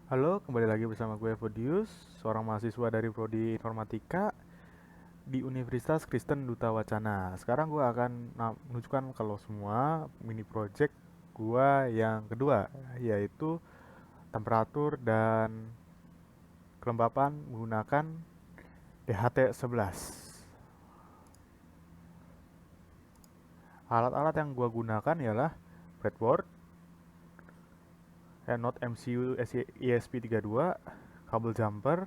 Halo, kembali lagi bersama gue Fodius, seorang mahasiswa dari Prodi Informatika di Universitas Kristen Duta Wacana. Sekarang gue akan menunjukkan kalau semua mini project gue yang kedua, yaitu temperatur dan kelembapan menggunakan DHT11. Alat-alat yang gue gunakan ialah breadboard, Node MCU ESP32, kabel jumper,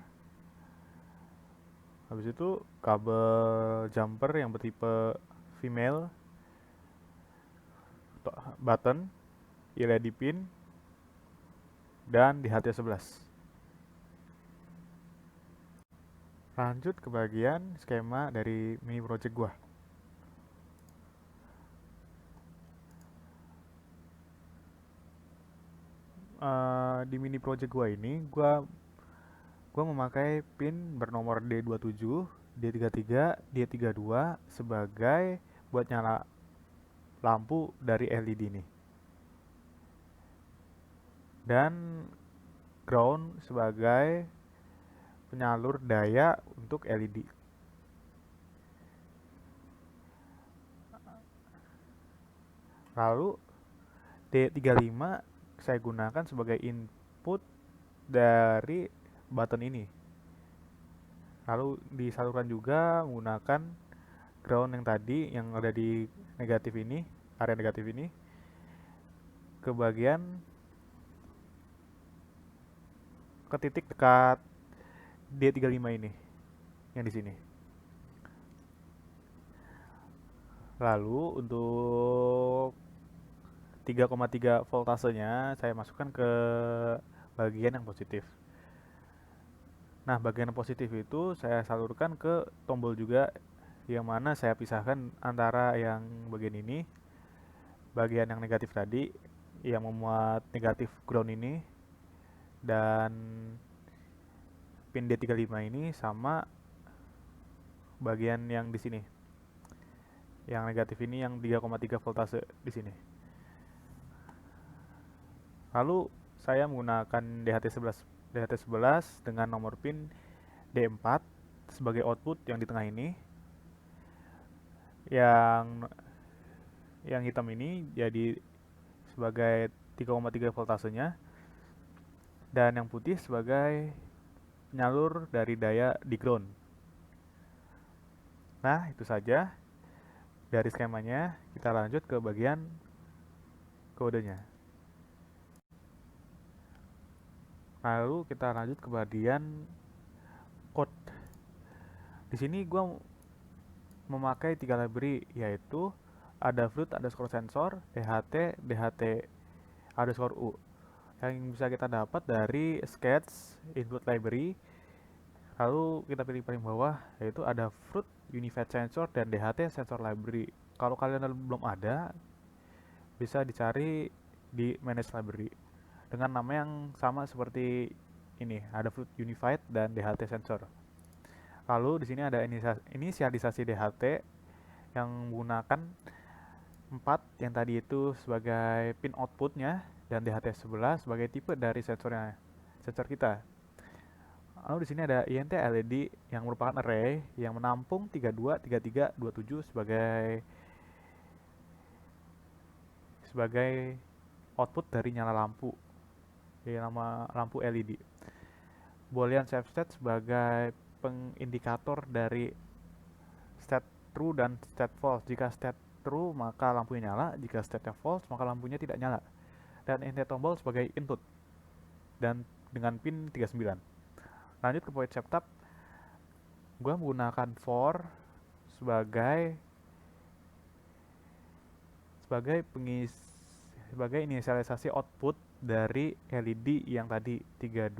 habis itu kabel jumper yang bertipe female, button, LED pin, dan di HT11. Lanjut ke bagian skema dari mini project gua. Di mini project gua ini, gua memakai pin bernomor D27, D33, D32 sebagai buat nyala lampu dari LED ini. Dan ground sebagai penyalur daya untuk LED. Lalu D35 saya gunakan sebagai input dari button ini. Lalu disalurkan juga menggunakan ground yang tadi yang ada di negatif ini, area negatif ini ke bagian ke titik dekat D35 ini yang di sini. Lalu untuk 3,3 voltasenya saya masukkan ke bagian yang positif. Nah, bagian yang positif itu saya salurkan ke tombol juga, yang mana saya pisahkan antara yang bagian ini, bagian yang negatif tadi yang memuat negatif ground ini, dan pin D35 ini sama bagian yang di sini. Yang negatif ini yang 3,3 voltase di sini. Lalu saya menggunakan DHT11 dengan nomor pin D4 sebagai output yang di tengah ini. Yang hitam ini jadi sebagai 3,3 voltasenya, dan yang putih sebagai penyalur dari daya di ground. Nah, itu saja dari skemanya. Kita lanjut ke bagian kodenya. Lalu kita lanjut ke bagian code. Di sini gue memakai 3 library, yaitu Adafruit underscore sensor, DHT, DHT underscore U, yang bisa kita dapat dari sketch input library. Lalu kita pilih paling bawah, yaitu Adafruit unified sensor dan DHT sensor library. Kalau kalian belum ada, bisa dicari di manage library dengan nama yang sama seperti ini, Adafruit unified dan DHT sensor. Lalu di sini ada inisialisasi DHT yang menggunakan 4 yang tadi itu sebagai pin outputnya, dan DHT11 sebagai tipe dari sensor kita. Lalu di sini ada INT LED yang merupakan array yang menampung 32, 33, 27 sebagai output dari nyala lampu, nama lampu LED. Boolean safe state sebagai pengindikator dari state true dan state false. Jika state true maka lampunya nyala, jika state false maka lampunya tidak nyala. Dan int tombol sebagai input dan dengan pin 39. Lanjut ke point setup, gue menggunakan for sebagai sebagai inisialisasi output dari LED yang tadi 32,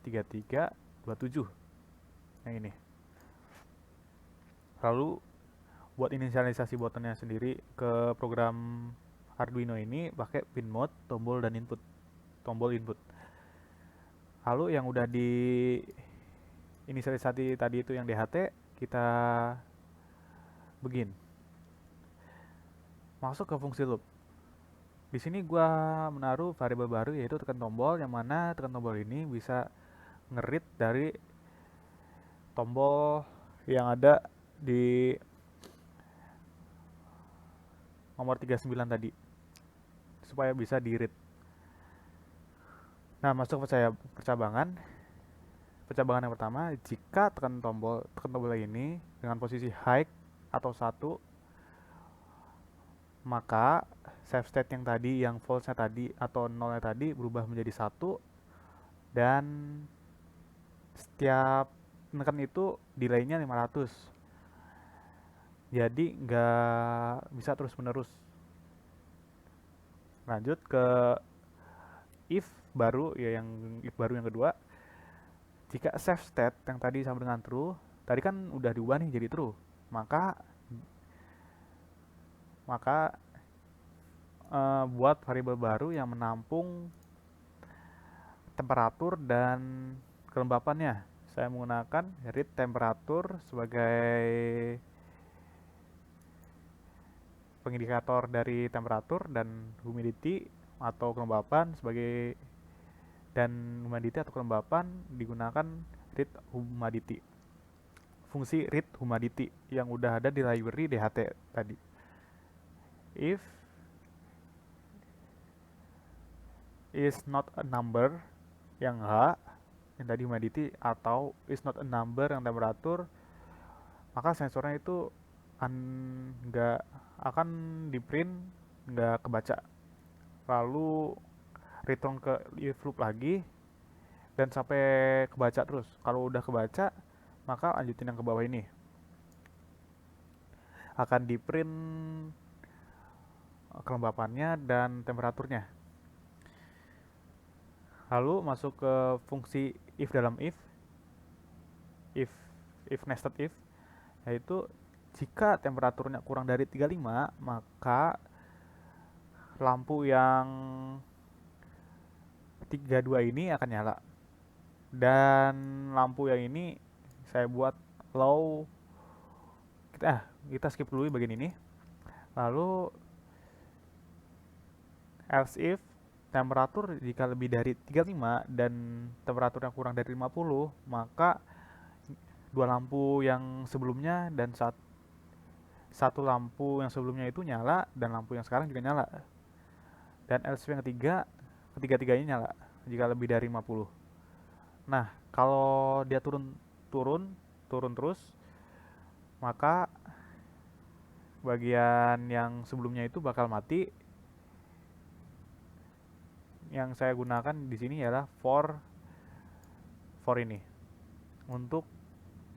33, 27 yang ini. Lalu buat inisialisasi buttonnya sendiri ke program Arduino ini pakai pin mode, tombol dan input, tombol input. Lalu yang udah di inisialisasi tadi itu yang DHT, kita begin masuk ke fungsi loop. Di sini gua menaruh variabel baru yaitu tekan tombol, yang mana tekan tombol ini bisa ngerit dari tombol yang ada di nomor 39 tadi supaya bisa di-read. Nah, masuk percabangan. Percabangan yang pertama, jika tekan tombol ini dengan posisi high atau 1, maka save state yang tadi, yang false-nya tadi atau nolnya tadi berubah menjadi 1, dan setiap menekan itu delay-nya 500. Jadi nggak bisa terus menerus. Lanjut ke if baru, ya yang if baru yang kedua. Jika save state yang tadi sama dengan true, tadi kan udah diubah nih jadi true, maka buat variabel baru yang menampung temperatur dan kelembapannya. Saya menggunakan read temperatur sebagai pengindikator dari temperatur, dan humidity atau kelembapan sebagai, dan humidity atau kelembapan digunakan read humidity. Fungsi read humidity yang udah ada di library DHT tadi. If is not a number yang H, yang tadi humidity, atau is not a number yang temperatur, maka sensornya itu nggak akan di print, nggak kebaca. Lalu return ke if loop lagi dan sampai kebaca terus. Kalau udah kebaca, maka lanjutin yang ke bawah ini. Akan di print kelembapannya dan temperaturnya. Lalu masuk ke fungsi if dalam if nested if, yaitu jika temperaturnya kurang dari 35, maka lampu yang 32 ini akan nyala. Dan lampu yang ini saya buat low. Kita skip dulu bagian ini. Lalu else if temperatur jika lebih dari 35 dan temperatur yang kurang dari 50, maka dua lampu yang sebelumnya dan satu lampu yang sebelumnya itu nyala, dan lampu yang sekarang juga nyala. Dan else yang ketiga-tiganya nyala jika lebih dari 50. Nah, kalau dia turun terus, maka bagian yang sebelumnya itu bakal mati. Yang saya gunakan di sini adalah for ini untuk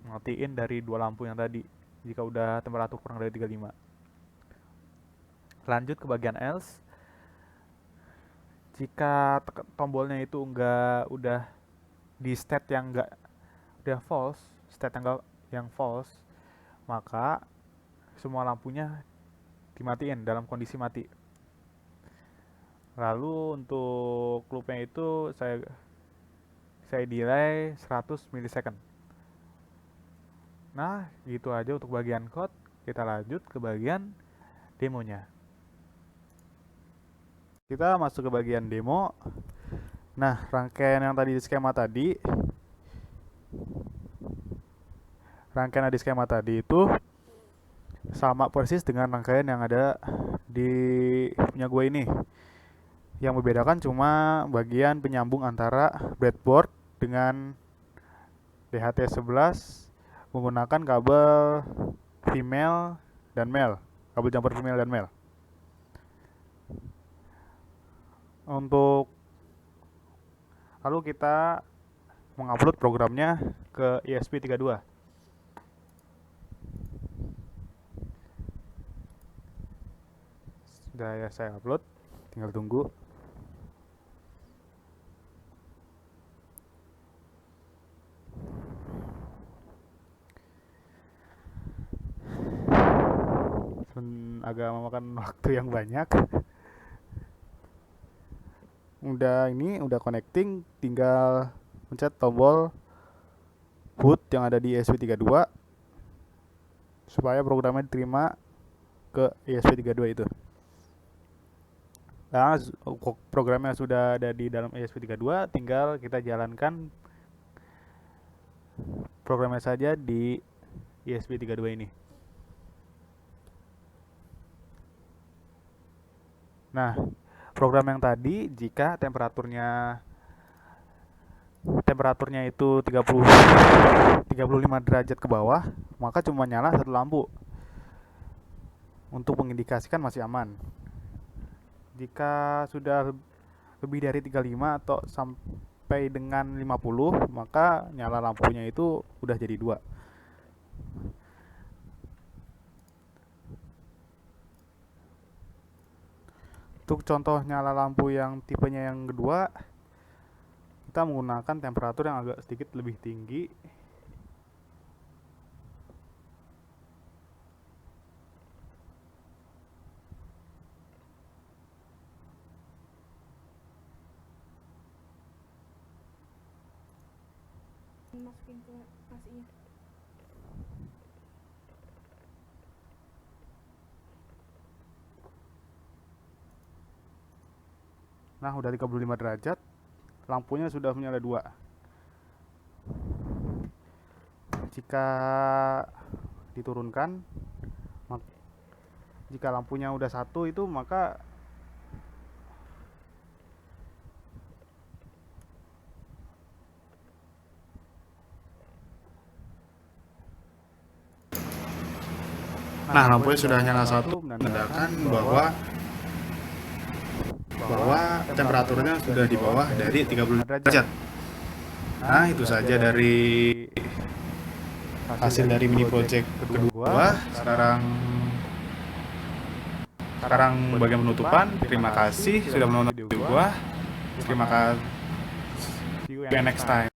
matiin dari dua lampu yang tadi jika udah temperatur kurang dari 35. Lanjut ke bagian else. Jika tombolnya itu udah di state yang udah false, yang false, maka semua lampunya dimatiin dalam kondisi mati. Lalu untuk loopnya itu saya delay 100 milisecond. Nah, gitu aja untuk bagian code. Kita lanjut ke bagian demonya. Kita masuk ke bagian demo. Nah, rangkaian yang tadi di skema tadi, itu sama persis dengan rangkaian yang ada di punya gue ini. Yang membedakan cuma bagian penyambung antara breadboard dengan DHT11 menggunakan kabel female dan male, kabel jumper female dan male. Lalu kita mengupload programnya ke ESP32. Sudah ya, saya upload, tinggal tunggu. Agak memakan waktu yang banyak. Udah connecting, tinggal pencet tombol boot yang ada di ESP32 supaya programnya diterima ke ESP32 itu. Nah, programnya sudah ada di dalam ESP32, tinggal kita jalankan programnya saja di ESP32 ini. Nah, program yang tadi jika temperaturnya itu 35 derajat ke bawah, maka cuma nyala satu lampu untuk mengindikasikan masih aman. Jika sudah lebih dari 35 atau sampai dengan 50, maka nyala lampunya itu udah jadi 2. Untuk contoh nyala lampu yang tipenya yang kedua, kita menggunakan temperatur yang agak sedikit lebih tinggi. Masukin ke nasinya. Nah, udah 35 derajat, lampunya sudah menyala 2. Jika diturunkan, jika lampunya udah 1 itu, maka lampunya sudah nyala 1, menandakan bahwa temperaturnya sudah di bawah dari 35 derajat. Nah, itu saja dari hasil dari mini project kedua. Sekarang bagian penutupan. Terima kasih sudah menonton video gua. Terima kasih. See you next time.